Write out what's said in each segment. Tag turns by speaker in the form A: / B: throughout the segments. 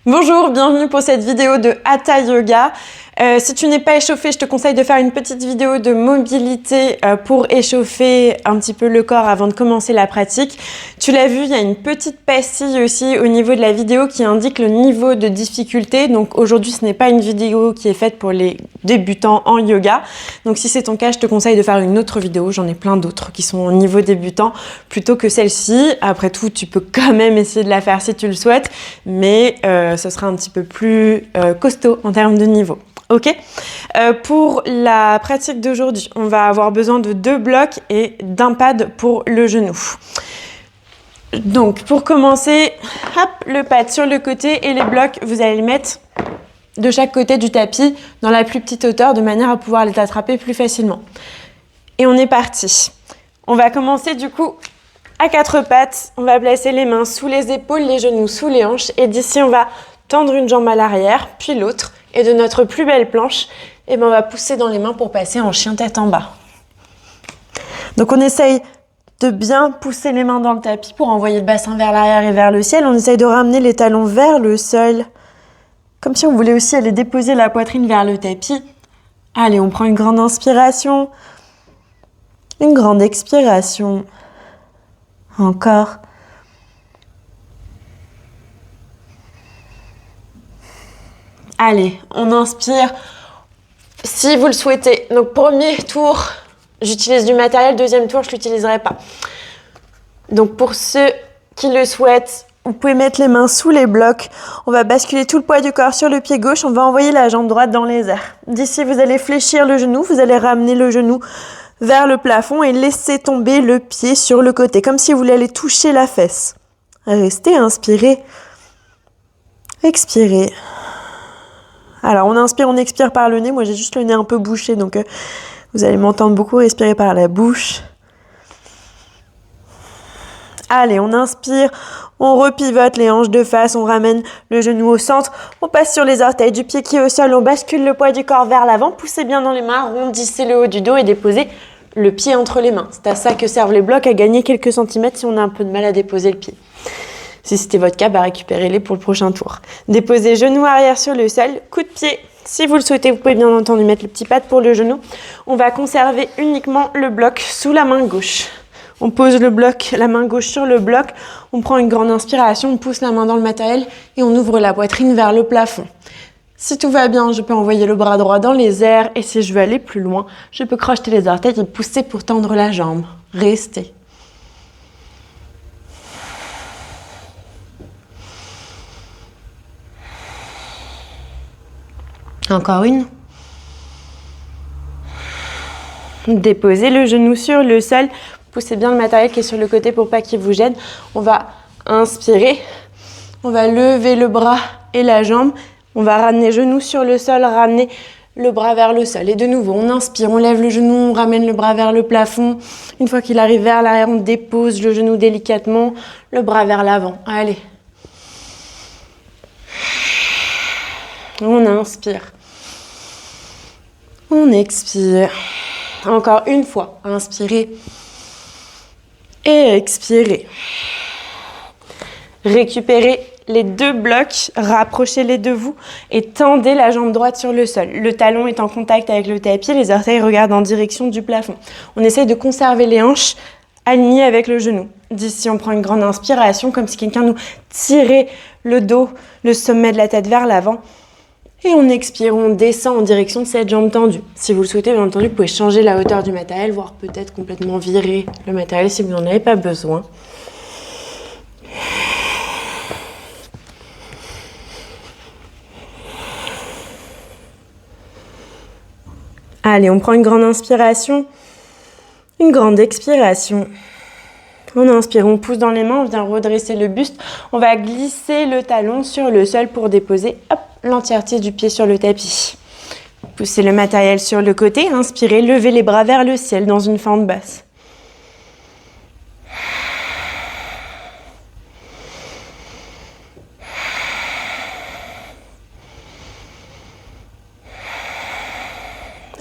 A: Bonjour, bienvenue pour cette vidéo de Hatha Yoga. Si tu n'es pas échauffé, je te conseille de faire une petite vidéo de mobilité pour échauffer un petit peu le corps avant de commencer la pratique. Tu l'as vu, il y a une petite pastille aussi au niveau de la vidéo qui indique le niveau de difficulté. Donc aujourd'hui, ce n'est pas une vidéo qui est faite pour les débutants en yoga. Donc si c'est ton cas, je te conseille de faire une autre vidéo. J'en ai plein d'autres qui sont au niveau débutant plutôt que celle-ci. Après tout, tu peux quand même essayer de la faire si tu le souhaites, mais ce sera un petit peu plus costaud en termes de niveau. Ok, pour la pratique d'aujourd'hui, on va avoir besoin de 2 blocs et d'un pad pour le genou. Donc, pour commencer, hop, le pad sur le côté et les blocs, vous allez les mettre de chaque côté du tapis dans la plus petite hauteur de manière à pouvoir les attraper plus facilement. Et on est parti. On va commencer du coup à 4 pattes. On va placer les mains sous les épaules, les genoux sous les hanches et d'ici on va tendre une jambe à l'arrière, puis l'autre. Et de notre plus belle planche, on va pousser dans les mains pour passer en chien tête en bas. Donc on essaye de bien pousser les mains dans le tapis pour envoyer le bassin vers l'arrière et vers le ciel. On essaye de ramener les talons vers le sol, comme si on voulait aussi aller déposer la poitrine vers le tapis. Allez, on prend une grande inspiration, une grande expiration. Encore. Allez, on inspire si vous le souhaitez. Donc premier tour, j'utilise du matériel. Deuxième tour, je ne l'utiliserai pas. Donc pour ceux qui le souhaitent, vous pouvez mettre les mains sous les blocs. On va basculer tout le poids du corps sur le pied gauche. On va envoyer la jambe droite dans les airs. D'ici, vous allez fléchir le genou. Vous allez ramener le genou vers le plafond et laisser tomber le pied sur le côté, comme si vous voulez aller toucher la fesse. Restez, inspirez, expirez. Alors, on inspire, on expire par le nez. Moi, j'ai juste le nez un peu bouché, donc vous allez m'entendre beaucoup respirer par la bouche. Allez, on inspire, on repivote les hanches de face, on ramène le genou au centre, on passe sur les orteils du pied qui est au sol, on bascule le poids du corps vers l'avant, poussez bien dans les mains, arrondissez le haut du dos et déposez le pied entre les mains. C'est à ça que servent les blocs, à gagner quelques centimètres si on a un peu de mal à déposer le pied. Si c'était votre cas, récupérez-les pour le prochain tour. Déposez genou arrière sur le sol, coup de pied. Si vous le souhaitez, vous pouvez bien entendu mettre le petit pad pour le genou. On va conserver uniquement le bloc sous la main gauche. On pose le bloc, la main gauche sur le bloc. On prend une grande inspiration, on pousse la main dans le matériel et on ouvre la poitrine vers le plafond. Si tout va bien, je peux envoyer le bras droit dans les airs et si je veux aller plus loin, je peux crocheter les orteils et pousser pour tendre la jambe. Restez. Encore une. Déposez le genou sur le sol. Poussez bien le matériel qui est sur le côté pour pas qu'il vous gêne. On va inspirer. On va lever le bras et la jambe. On va ramener le genou sur le sol, ramener le bras vers le sol. Et de nouveau, on inspire, on lève le genou, on ramène le bras vers le plafond. Une fois qu'il arrive vers l'arrière, on dépose le genou délicatement, le bras vers l'avant. Allez. On inspire. On expire. Encore une fois. Inspirez. Et expirez. Récupérez les 2 blocs, rapprochez-les de vous et tendez la jambe droite sur le sol. Le talon est en contact avec le tapis, les orteils regardent en direction du plafond. On essaye de conserver les hanches alignées avec le genou. D'ici, on prend une grande inspiration, comme si quelqu'un nous tirait le dos, le sommet de la tête vers l'avant. Et on expire, on descend en direction de cette jambe tendue. Si vous le souhaitez, bien entendu, vous pouvez changer la hauteur du matériel, voire peut-être complètement virer le matériel si vous n'en avez pas besoin. Allez, on prend une grande inspiration, une grande expiration. On inspire, on pousse dans les mains, on vient redresser le buste. On va glisser le talon sur le sol pour déposer l'entièreté du pied sur le tapis. Poussez le matériel sur le côté, inspirez, levez les bras vers le ciel dans une fente basse.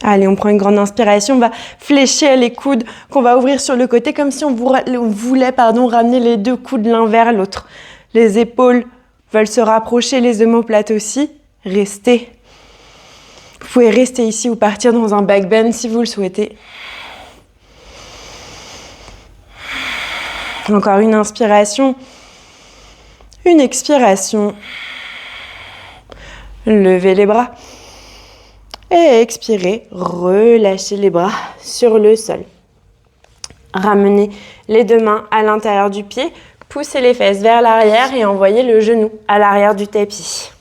A: Allez, on prend une grande inspiration, on va fléchir les coudes qu'on va ouvrir sur le côté comme si on voulait ramener les 2 coudes l'un vers l'autre. Les épaules veulent se rapprocher, les omoplates aussi. Restez. Vous pouvez rester ici ou partir dans un back bend si vous le souhaitez. Encore une inspiration. Une expiration. Levez les bras. Et expirez, relâchez les bras sur le sol. Ramenez les deux mains à l'intérieur du pied, poussez les fesses vers l'arrière et envoyez le genou à l'arrière du tapis.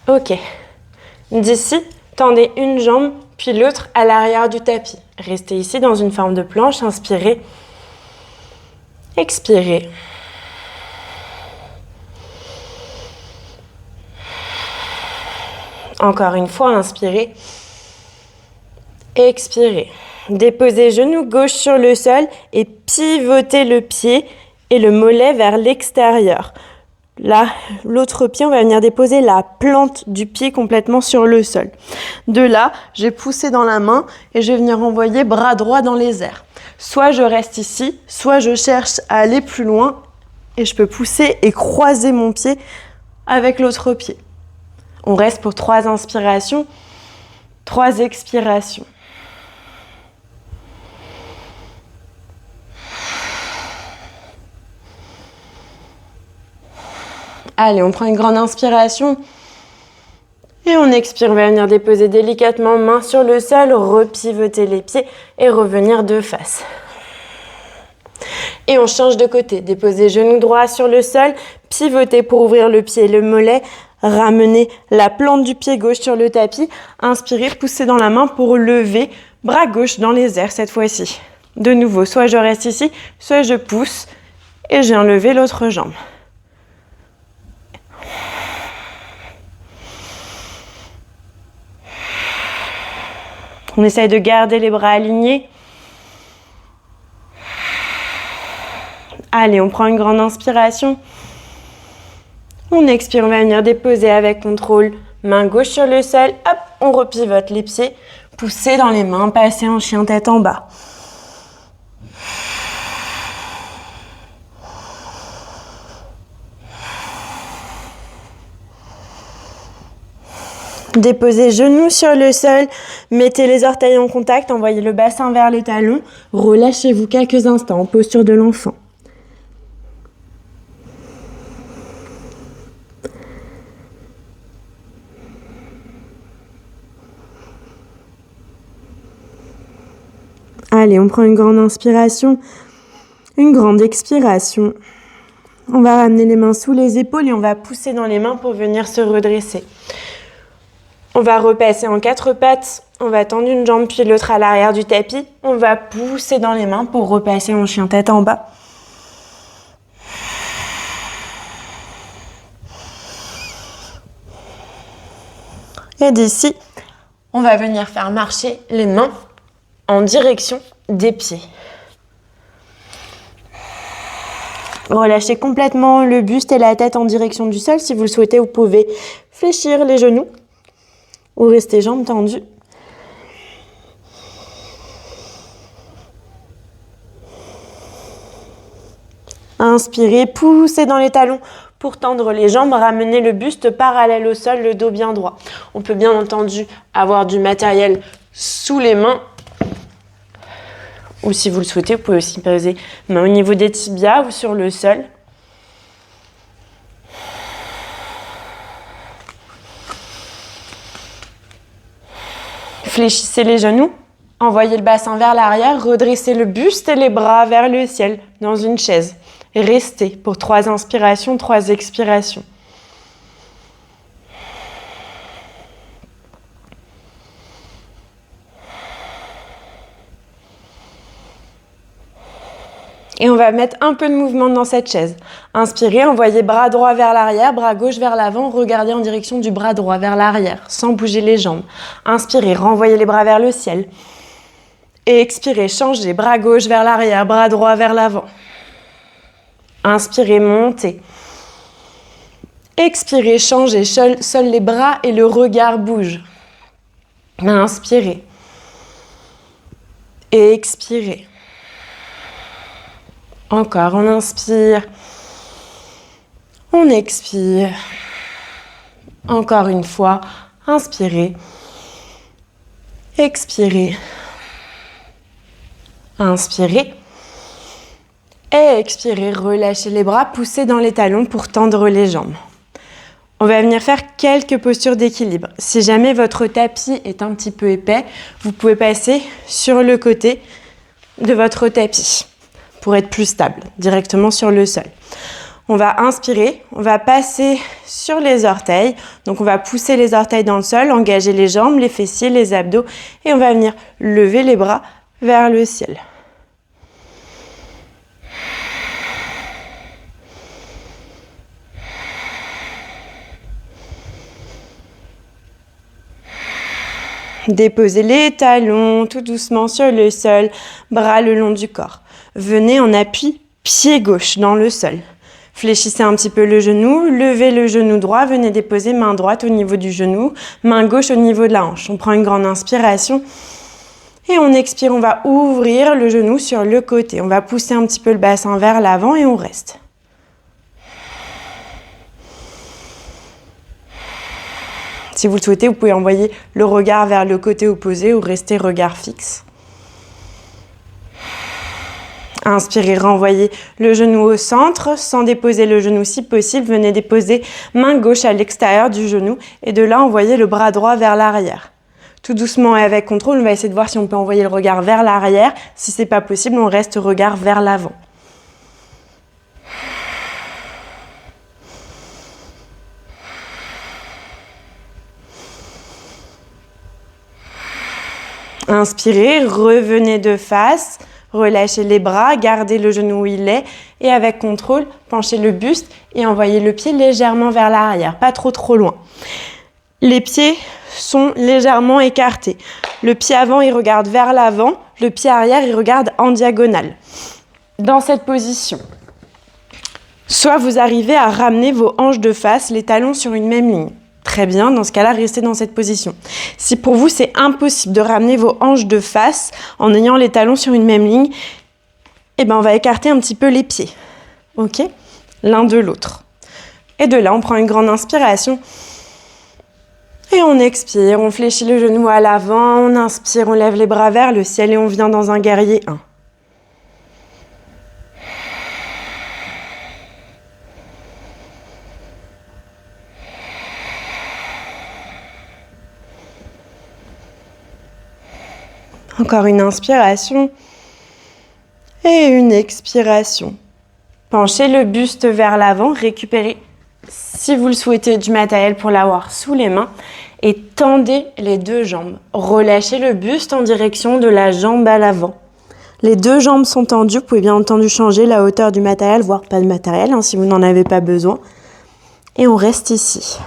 A: Ok. D'ici, tendez une jambe puis l'autre à l'arrière du tapis. Restez ici dans une forme de planche, inspirez, expirez. Encore une fois, inspirez, expirez. Déposez genou gauche sur le sol et pivotez le pied et le mollet vers l'extérieur. Là, l'autre pied, on va venir déposer la plante du pied complètement sur le sol. De là, je vais pousser dans la main et je vais venir envoyer bras droit dans les airs. Soit je reste ici, soit je cherche à aller plus loin et je peux pousser et croiser mon pied avec l'autre pied. On reste pour 3 inspirations, 3 expirations. Allez, on prend une grande inspiration et on expire. On va venir déposer délicatement main sur le sol, repivoter les pieds et revenir de face. Et on change de côté. Déposez genou droit sur le sol, pivotez pour ouvrir le pied et le mollet. Ramenez la plante du pied gauche sur le tapis. Inspirez, poussez dans la main pour lever, bras gauche dans les airs cette fois-ci. De nouveau, soit je reste ici, soit je pousse et je viens lever l'autre jambe. On essaye de garder les bras alignés. Allez, on prend une grande inspiration. On expire, on va venir déposer avec contrôle. Main gauche sur le sol, hop, on repivote les pieds. Poussez dans les mains, passez en chien tête en bas. Déposez genoux sur le sol, mettez les orteils en contact, envoyez le bassin vers les talons. Relâchez-vous quelques instants en posture de l'enfant. Allez, on prend une grande inspiration, une grande expiration. On va ramener les mains sous les épaules et on va pousser dans les mains pour venir se redresser. On va repasser en 4 pattes, on va tendre une jambe puis l'autre à l'arrière du tapis. On va pousser dans les mains pour repasser en chien tête en bas. Et d'ici, on va venir faire marcher les mains en direction des pieds. Relâchez complètement le buste et la tête en direction du sol. Si vous le souhaitez, vous pouvez fléchir les genoux ou rester jambes tendues. Inspirez, poussez dans les talons pour tendre les jambes, ramenez le buste parallèle au sol, le dos bien droit. On peut bien entendu avoir du matériel sous les mains. Ou si vous le souhaitez, vous pouvez aussi poser main au niveau des tibias ou sur le sol. Fléchissez les genoux, envoyez le bassin vers l'arrière, redressez le buste et les bras vers le ciel dans une chaise. Restez pour 3 inspirations, 3 expirations. Et on va mettre un peu de mouvement dans cette chaise. Inspirez, envoyez bras droit vers l'arrière, bras gauche vers l'avant, regardez en direction du bras droit vers l'arrière, sans bouger les jambes. Inspirez, renvoyez les bras vers le ciel. Et expirez, changez, bras gauche vers l'arrière, bras droit vers l'avant. Inspirez, montez. Expirez, changez, seuls les bras et le regard bougent. Inspirez. Et expirez. Encore, on inspire. On expire. Encore une fois, inspirez. Expirez. Inspirez. Et expirez, relâchez les bras, poussez dans les talons pour tendre les jambes. On va venir faire quelques postures d'équilibre. Si jamais votre tapis est un petit peu épais, vous pouvez passer sur le côté de votre tapis pour être plus stable, directement sur le sol. On va inspirer, on va passer sur les orteils. Donc on va pousser les orteils dans le sol, engager les jambes, les fessiers, les abdos et on va venir lever les bras vers le ciel. Déposez les talons tout doucement sur le sol, bras le long du corps. Venez en appui, pied gauche dans le sol. Fléchissez un petit peu le genou, levez le genou droit, venez déposer main droite au niveau du genou, main gauche au niveau de la hanche. On prend une grande inspiration et on expire, on va ouvrir le genou sur le côté. On va pousser un petit peu le bassin vers l'avant et on reste. Si vous le souhaitez, vous pouvez envoyer le regard vers le côté opposé ou rester regard fixe. Inspirez, renvoyez le genou au centre, sans déposer le genou si possible. Venez déposer main gauche à l'extérieur du genou et de là, envoyez le bras droit vers l'arrière. Tout doucement et avec contrôle, on va essayer de voir si on peut envoyer le regard vers l'arrière. Si ce n'est pas possible, on reste regard vers l'avant. Inspirez, revenez de face, relâchez les bras, gardez le genou où il est et avec contrôle, penchez le buste et envoyez le pied légèrement vers l'arrière, pas trop loin. Les pieds sont légèrement écartés. Le pied avant, il regarde vers l'avant, le pied arrière, il regarde en diagonale. Dans cette position, soit vous arrivez à ramener vos hanches de face, les talons sur une même ligne. Très bien, dans ce cas-là, restez dans cette position. Si pour vous, c'est impossible de ramener vos hanches de face en ayant les talons sur une même ligne, eh ben, on va écarter un petit peu les pieds. Ok ? L'un de l'autre. Et de là, on prend une grande inspiration. Et on expire, on fléchit le genou à l'avant, on inspire, on lève les bras vers le ciel et on vient dans un guerrier 1. Encore une inspiration et une expiration. Penchez le buste vers l'avant, récupérez, si vous le souhaitez, du matériel pour l'avoir sous les mains et tendez les deux jambes. Relâchez le buste en direction de la jambe à l'avant. Les deux jambes sont tendues, vous pouvez bien entendu changer la hauteur du matériel, voire pas de matériel si vous n'en avez pas besoin. Et on reste ici.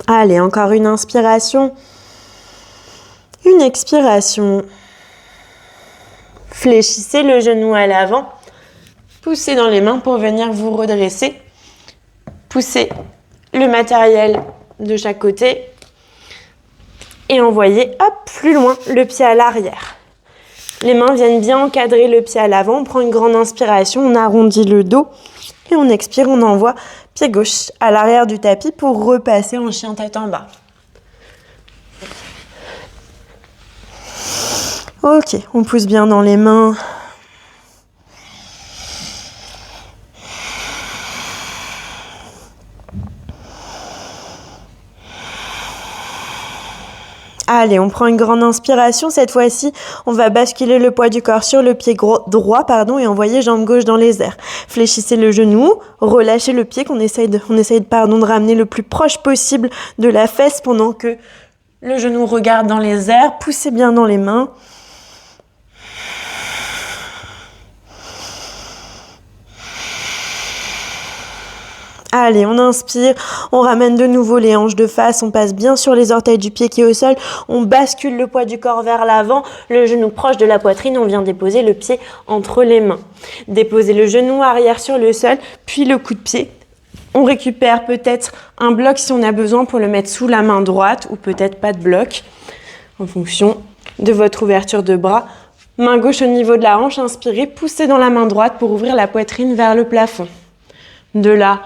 A: Allez, encore une inspiration, une expiration. Fléchissez le genou à l'avant, poussez dans les mains pour venir vous redresser. Poussez le matériel de chaque côté et envoyez plus loin le pied à l'arrière. Les mains viennent bien encadrer le pied à l'avant. On prend une grande inspiration, on arrondit le dos et on expire, on envoie pied gauche à l'arrière du tapis pour repasser en chien tête en bas. Ok, on pousse bien dans les mains. Allez, on prend une grande inspiration. Cette fois-ci, on va basculer le poids du corps sur le pied droit et envoyer jambe gauche dans les airs. Fléchissez le genou, relâchez le pied qu'on essaye de ramener le plus proche possible de la fesse pendant que le genou regarde dans les airs. Poussez bien dans les mains. Allez, on inspire, on ramène de nouveau les hanches de face, on passe bien sur les orteils du pied qui est au sol, on bascule le poids du corps vers l'avant, le genou proche de la poitrine, on vient déposer le pied entre les mains. Déposez le genou arrière sur le sol, puis le coup de pied On récupère peut-être un bloc si on a besoin pour le mettre sous la main droite ou peut-être pas de bloc en fonction de votre ouverture de bras. Main gauche au niveau de la hanche, inspirez, poussez dans la main droite pour ouvrir la poitrine vers le plafond. De là,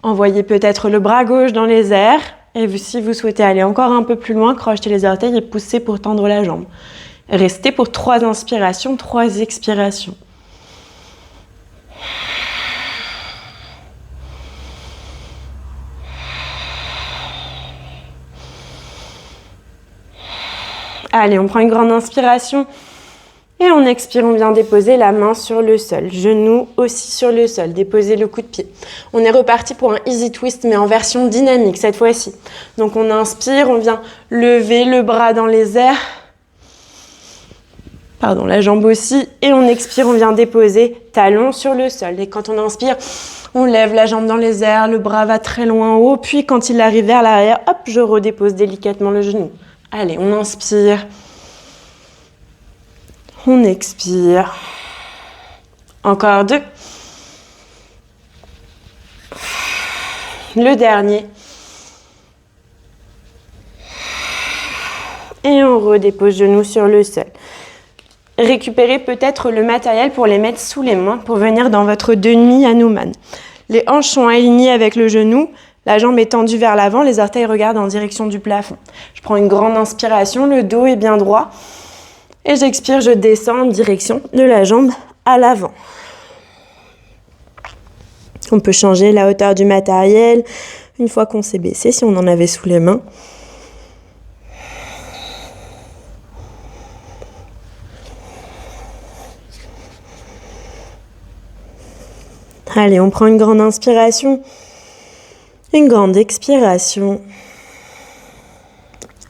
A: envoyez peut-être le bras gauche dans les airs et si vous souhaitez aller encore un peu plus loin, crochetez les orteils et poussez pour tendre la jambe. Restez pour 3 inspirations, 3 expirations. Allez, on prend une grande inspiration et on expire, on vient déposer la main sur le sol. Genou aussi sur le sol, déposer le coup de pied. On est reparti pour un easy twist mais en version dynamique cette fois-ci. Donc on inspire, on vient lever le bras dans les airs. Pardon, la jambe aussi. Et on expire, on vient déposer talon sur le sol. Et quand on inspire, on lève la jambe dans les airs, le bras va très loin en haut. Puis quand il arrive vers l'arrière, hop, je redépose délicatement le genou. Allez, on inspire. On expire. Encore 2. Le dernier. Et on redépose genou sur le sol. Récupérez peut-être le matériel pour les mettre sous les mains pour venir dans votre demi Hanuman. Les hanches sont alignées avec le genou. La jambe est tendue vers l'avant, les orteils regardent en direction du plafond. Je prends une grande inspiration, le dos est bien droit. Et j'expire, je descends en direction de la jambe à l'avant. On peut changer la hauteur du matériel une fois qu'on s'est baissé, si on en avait sous les mains. Allez, on prend une grande inspiration. Une grande expiration.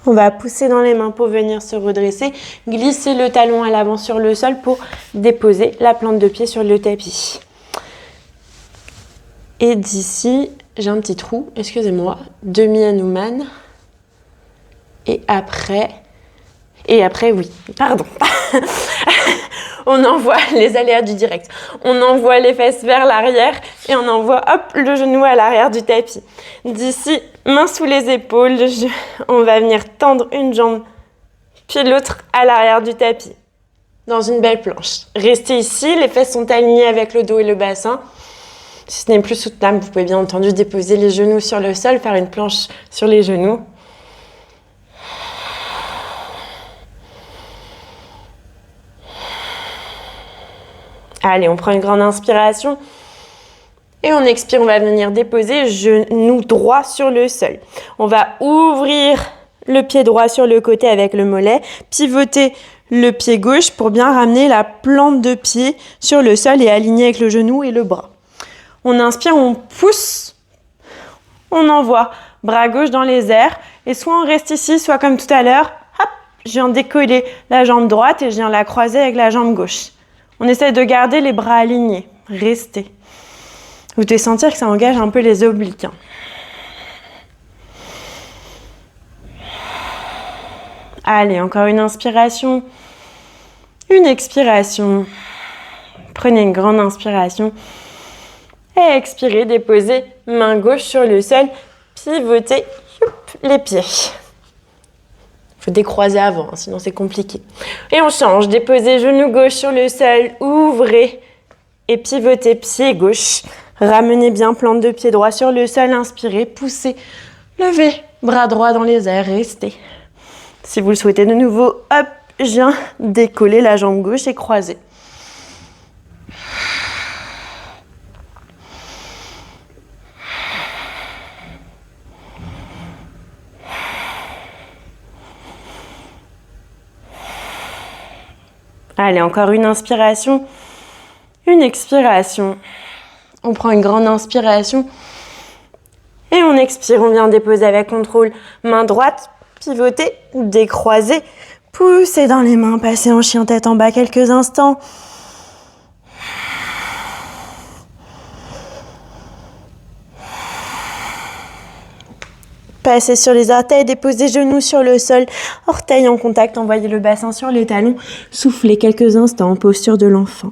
A: On va pousser dans les mains pour venir se redresser. Glisser le talon à l'avant sur le sol pour déposer la plante de pied sur le tapis. Et d'ici, j'ai un petit trou, excusez-moi, demi Hanuman. Et après, oui, pardon. On envoie les aléas du direct. On envoie les fesses vers l'arrière et on envoie hop, le genou à l'arrière du tapis. D'ici, main sous les épaules, on va venir tendre une jambe, puis l'autre à l'arrière du tapis, dans une belle planche. Restez ici, les fesses sont alignées avec le dos et le bassin. Si ce n'est plus soutenable, vous pouvez bien entendu déposer les genoux sur le sol, faire une planche sur les genoux. Allez, on prend une grande inspiration et on expire, on va venir déposer genou droit sur le sol. On va ouvrir le pied droit sur le côté avec le mollet, pivoter le pied gauche pour bien ramener la plante de pied sur le sol et aligner avec le genou et le bras. On inspire, on pousse, on envoie bras gauche dans les airs et soit on reste ici, soit comme tout à l'heure, hop, je viens décoller la jambe droite et je viens la croiser avec la jambe gauche. On essaie de garder les bras alignés. Restez. Vous devez sentir que ça engage un peu les obliques. Allez, encore une inspiration. Une expiration. Prenez une grande inspiration. Et expirez, déposez main gauche sur le sol. Pivotez les pieds. Il faut décroiser avant, sinon c'est compliqué. Et on change, déposez genou gauche sur le sol, ouvrez et pivotez pied gauche. Ramenez bien plante de pied droit sur le sol, inspirez, poussez, levez, bras droit dans les airs, restez. Si vous le souhaitez de nouveau, hop, je viens décoller la jambe gauche et croiser. Allez, encore une inspiration, une expiration. On prend une grande inspiration et on expire. On vient déposer avec contrôle. Main droite, pivoter, décroiser, pousser dans les mains, passer en chien tête en bas quelques instants. Passez sur les orteils, déposez genoux sur le sol, orteils en contact, envoyez le bassin sur les talons, soufflez quelques instants en posture de l'enfant.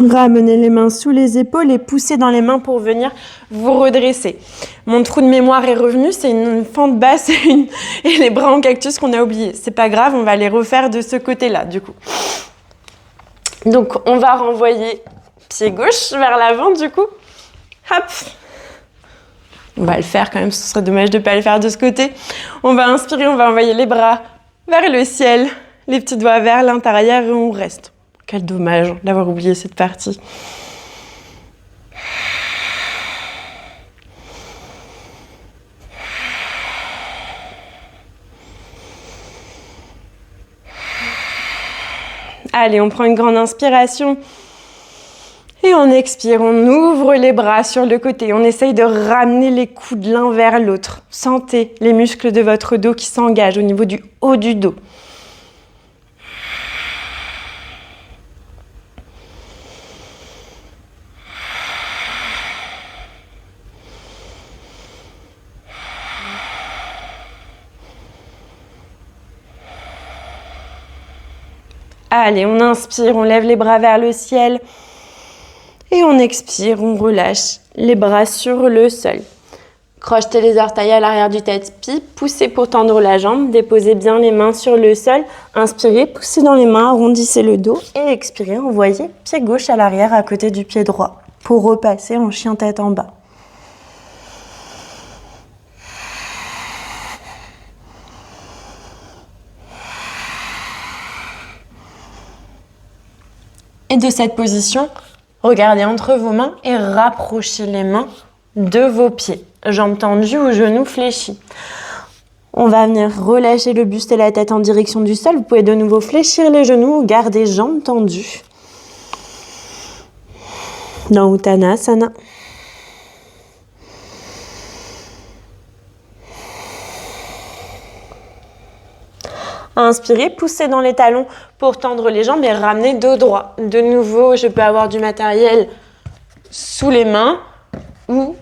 A: Ramenez les mains sous les épaules et poussez dans les mains pour venir vous redresser. Mon trou de mémoire est revenu, c'est une fente basse et les bras en cactus qu'on a oubliés. C'est pas grave, on va les refaire de ce côté-là du coup. Donc on va renvoyer pied gauche vers l'avant du coup. Hop. On va le faire quand même, ce serait dommage de ne pas le faire de ce côté. On va inspirer, on va envoyer les bras vers le ciel, les petits doigts vers l'intérieur et on reste. Quel dommage d'avoir oublié cette partie. Allez, on prend une grande inspiration. Et on expire, on ouvre les bras sur le côté. On essaye de ramener les coudes l'un vers l'autre. Sentez les muscles de votre dos qui s'engagent au niveau du haut du dos. Allez, on inspire, on lève les bras vers le ciel. Et on expire, on relâche les bras sur le sol. Crochetez les orteils à l'arrière du tapis, poussez pour tendre la jambe, déposez bien les mains sur le sol. Inspirez, poussez dans les mains, arrondissez le dos et expirez, envoyez pied gauche à l'arrière à côté du pied droit pour repasser en chien tête en bas. Et de cette position, regardez entre vos mains et rapprochez les mains de vos pieds. Jambes tendues ou genoux fléchis. On va venir relâcher le buste et la tête en direction du sol. Vous pouvez de nouveau fléchir les genoux ou garder jambes tendues. Dans Uttanasana. Inspirez, poussez dans les talons pour tendre les jambes et ramener dos droit. De nouveau, je peux avoir du matériel sous les mains ou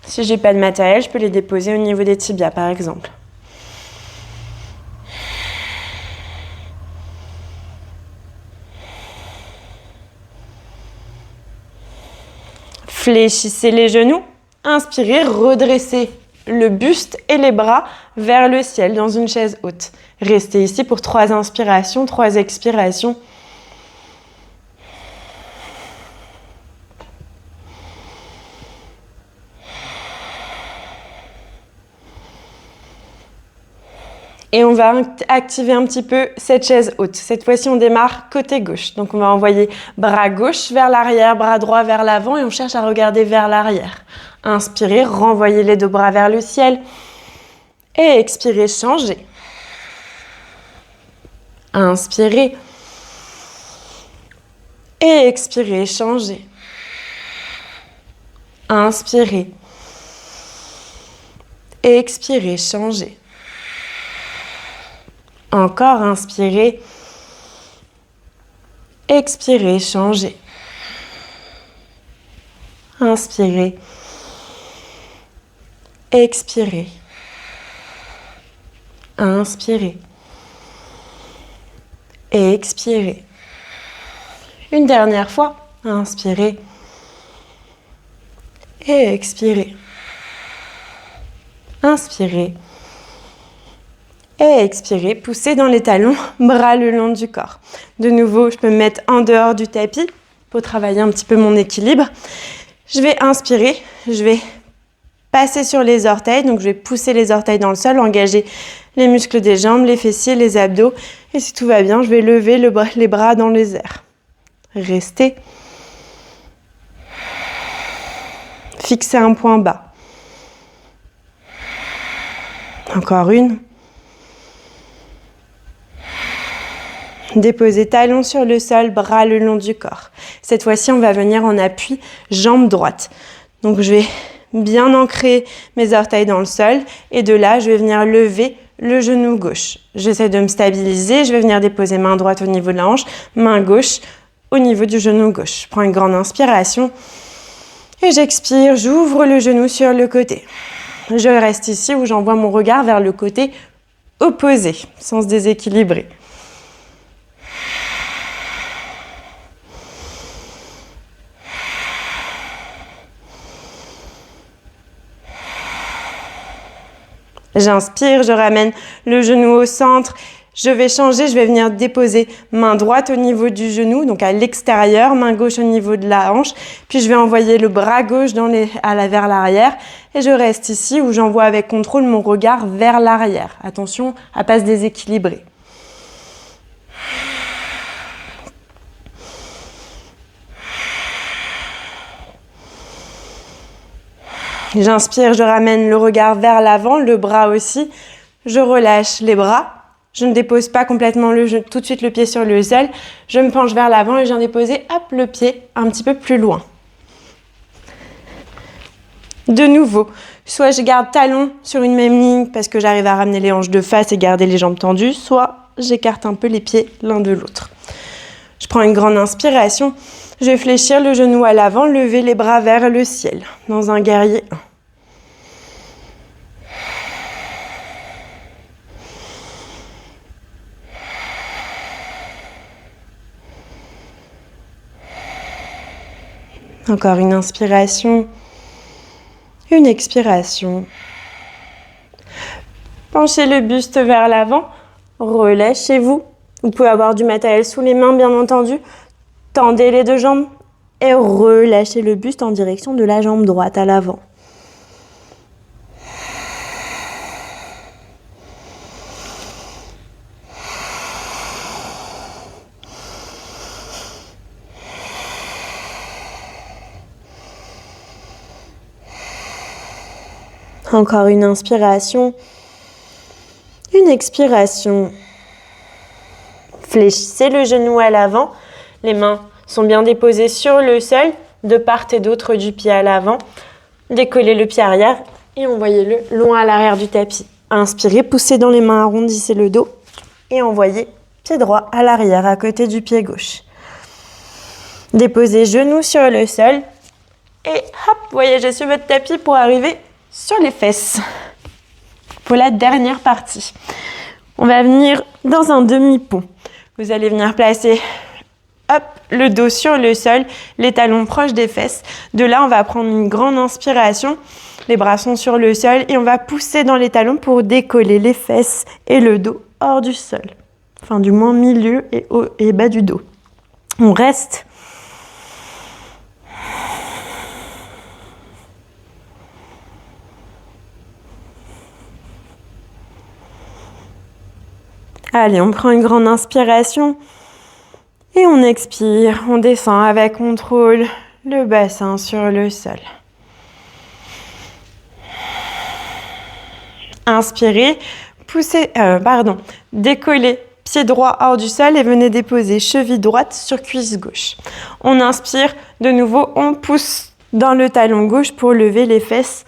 A: si j'ai pas de matériel, je peux les déposer au niveau des tibias par exemple. Fléchissez les genoux. Inspirez, redressez le buste et les bras vers le ciel dans une chaise haute. Restez ici pour 3 inspirations, 3 expirations. Et on va activer un petit peu cette chaise haute. Cette fois-ci, on démarre côté gauche. Donc, on va envoyer bras gauche vers l'arrière, bras droit vers l'avant et on cherche à regarder vers l'arrière. Inspirez, renvoyez les 2 bras vers le ciel. Et expirez, changez. Inspirez. Et expirez, changez. Inspirez. Et expirez, changez. Encore, inspirez. Expirez, changez. Inspirez. Expirez. Inspirez. Et expirez. Une dernière fois. Inspirez. Et expirez. Inspirez. Et expirez, poussez dans les talons, bras le long du corps. De nouveau, je peux me mettre en dehors du tapis pour travailler un petit peu mon équilibre. Je vais inspirer, je vais passer sur les orteils, donc je vais pousser les orteils dans le sol, engager les muscles des jambes, les fessiers, les abdos. Et si tout va bien, je vais lever les bras dans les airs. Restez. Fixez un point bas. Encore une. Déposez talons sur le sol, bras le long du corps. Cette fois-ci, on va venir en appui, jambe droite. Donc, je vais bien ancrer mes orteils dans le sol et de là, je vais venir lever le genou gauche. J'essaie de me stabiliser, je vais venir déposer main droite au niveau de la hanche, main gauche au niveau du genou gauche. Je prends une grande inspiration et j'expire, j'ouvre le genou sur le côté. Je reste ici où j'envoie mon regard vers le côté opposé, sans se déséquilibrer. J'inspire, je ramène le genou au centre. Je vais changer, je vais venir déposer main droite au niveau du genou, donc à l'extérieur, main gauche au niveau de la hanche. Puis je vais envoyer le bras gauche vers l'arrière. Et je reste ici où j'envoie avec contrôle mon regard vers l'arrière. Attention à ne pas se déséquilibrer. J'inspire, je ramène le regard vers l'avant, le bras aussi. Je relâche les bras. Je ne dépose pas complètement tout de suite le pied sur le sol. Je me penche vers l'avant et je viens déposer le pied un petit peu plus loin. De nouveau, soit je garde talon sur une même ligne parce que j'arrive à ramener les hanches de face et garder les jambes tendues, soit j'écarte un peu les pieds l'un de l'autre. Je prends une grande inspiration. Je vais fléchir le genou à l'avant, lever les bras vers le ciel dans un guerrier 1. Encore une inspiration, une expiration. Penchez le buste vers l'avant, relâchez-vous. Vous pouvez avoir du matériel sous les mains, bien entendu. Tendez les deux jambes et relâchez le buste en direction de la jambe droite à l'avant. Encore une inspiration, une expiration. Fléchissez le genou à l'avant. Les mains sont bien déposées sur le sol, de part et d'autre du pied à l'avant. Décollez le pied arrière et envoyez-le loin à l'arrière du tapis. Inspirez, poussez dans les mains, arrondissez le dos et envoyez pied droit à l'arrière, à côté du pied gauche. Déposez genoux sur le sol et hop, voyagez sur votre tapis pour arriver sur les fesses. Pour la dernière partie, on va venir dans un demi-pont. Vous allez venir placer le dos sur le sol, les talons proches des fesses. De là, on va prendre une grande inspiration. Les bras sont sur le sol et on va pousser dans les talons pour décoller les fesses et le dos hors du sol. Enfin, du moins milieu et haut et bas du dos. On reste. Allez, on prend une grande inspiration et on expire. On descend avec contrôle le bassin sur le sol. Inspirez, décollez pied droit hors du sol et venez déposer cheville droite sur cuisse gauche. On inspire, de nouveau, on pousse dans le talon gauche pour lever les fesses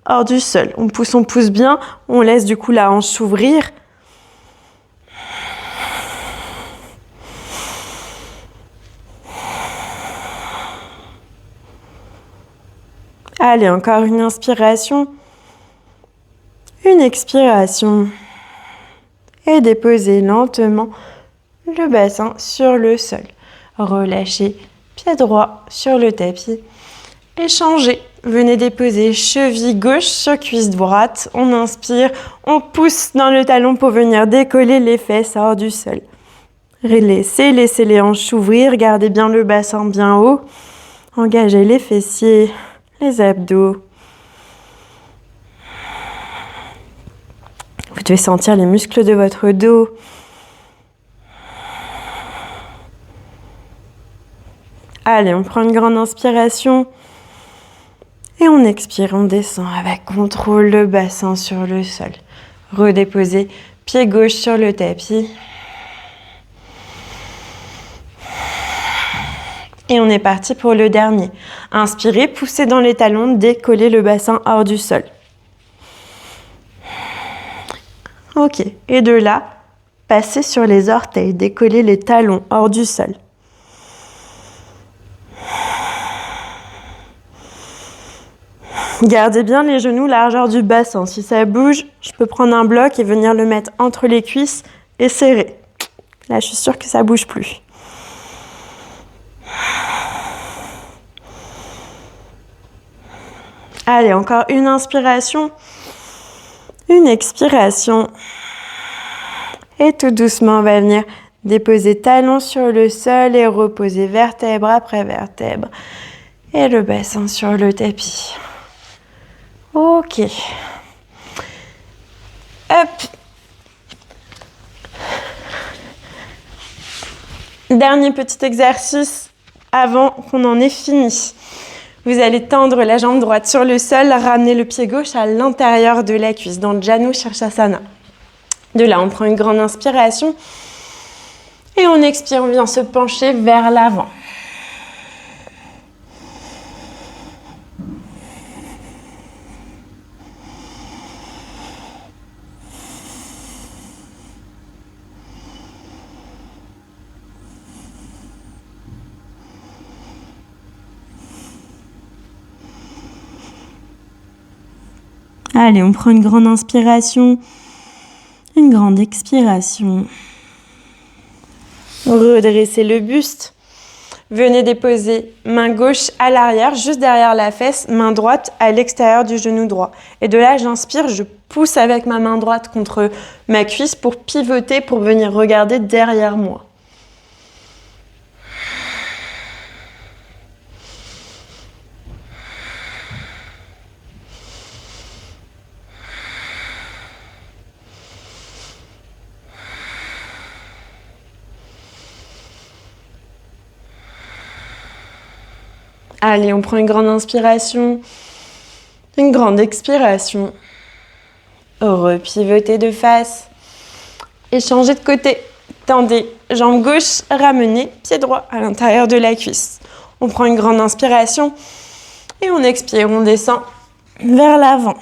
A: hors du sol. On pousse bien, on laisse du coup la hanche s'ouvrir. Allez, encore une inspiration, une expiration et déposez lentement le bassin sur le sol. Relâchez pied droit sur le tapis et changez. Venez déposer cheville gauche sur cuisse droite. On inspire, on pousse dans le talon pour venir décoller les fesses hors du sol. Laissez les hanches s'ouvrir, gardez bien le bassin bien haut. Engagez les fessiers, les abdos. Vous devez sentir les muscles de votre dos. Allez, on prend une grande inspiration et on expire, on descend avec contrôle le bassin sur le sol. Redéposez pied gauche sur le tapis. Et on est parti pour le dernier. Inspirez, poussez dans les talons, décollez le bassin hors du sol. Ok, et de là, passez sur les orteils, décollez les talons hors du sol. Gardez bien les genoux largeur du bassin. Si ça bouge, je peux prendre un bloc et venir le mettre entre les cuisses et serrer. Là, je suis sûre que ça bouge plus. Allez, encore une inspiration, Une expiration. Et tout doucement, on va venir déposer talon sur le sol et reposer vertèbre après vertèbre. Et le bassin sur le tapis. Ok. Hop. Dernier petit exercice avant qu'on en ait fini. Vous allez tendre la jambe droite sur le sol, ramener le pied gauche à l'intérieur de la cuisse, dans le Janu Shirshasana. De là, on prend une grande inspiration et on expire, on vient se pencher vers l'avant. Allez, on prend une grande inspiration, une grande expiration. Redressez le buste. Venez déposer main gauche à l'arrière, juste derrière la fesse, main droite à l'extérieur du genou droit. Et de là, j'inspire, je pousse avec ma main droite contre ma cuisse pour pivoter, pour venir regarder derrière moi. Allez, on prend une grande inspiration, une grande expiration. Repivotez de face et changez de côté. Tendez, jambe gauche, ramenez, pied droit à l'intérieur de la cuisse. On prend une grande inspiration et on expire, on descend vers l'avant.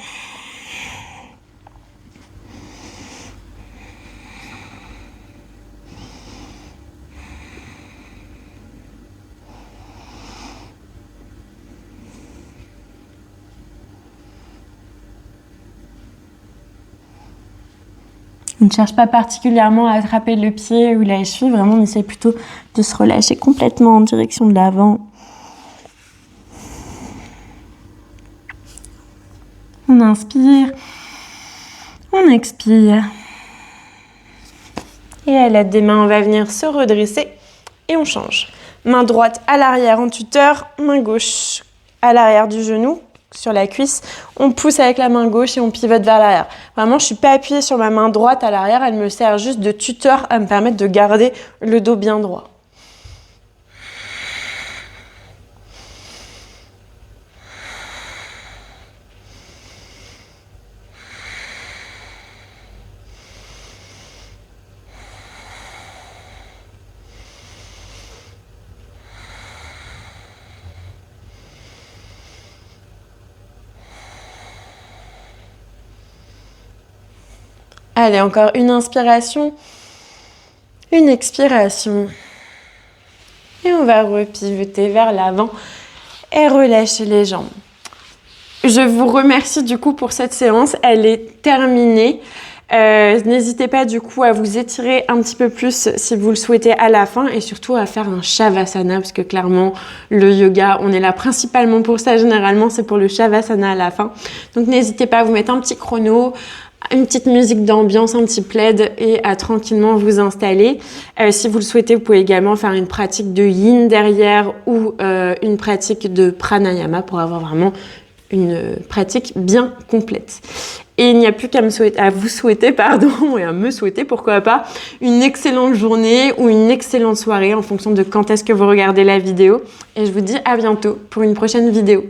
A: On ne cherche pas particulièrement à attraper le pied ou la cheville, vraiment on essaie plutôt de se relâcher complètement en direction de l'avant. On inspire, on expire. Et à l'aide des mains, on va venir se redresser et on change. Main droite à l'arrière en tuteur, main gauche à l'arrière du genou. Sur la cuisse, on pousse avec la main gauche et on pivote vers l'arrière. Vraiment, je ne suis pas appuyée sur ma main droite à l'arrière, elle me sert juste de tuteur à me permettre de garder le dos bien droit. Allez, encore une inspiration, une expiration. Et on va repivoter vers l'avant et relâcher les jambes. Je vous remercie du coup pour cette séance, elle est terminée. N'hésitez pas du coup à vous étirer un petit peu plus si vous le souhaitez à la fin et surtout à faire un Shavasana parce que clairement le yoga, on est là principalement pour ça, généralement c'est pour le Shavasana à la fin. Donc n'hésitez pas à vous mettre un petit chrono, une petite musique d'ambiance, un petit plaid et à tranquillement vous installer. Si vous le souhaitez, vous pouvez également faire une pratique de yin derrière ou une pratique de pranayama pour avoir vraiment une pratique bien complète. Et il n'y a plus qu'à vous souhaiter, et à me souhaiter, pourquoi pas, une excellente journée ou une excellente soirée en fonction de quand est-ce que vous regardez la vidéo. Et je vous dis à bientôt pour une prochaine vidéo.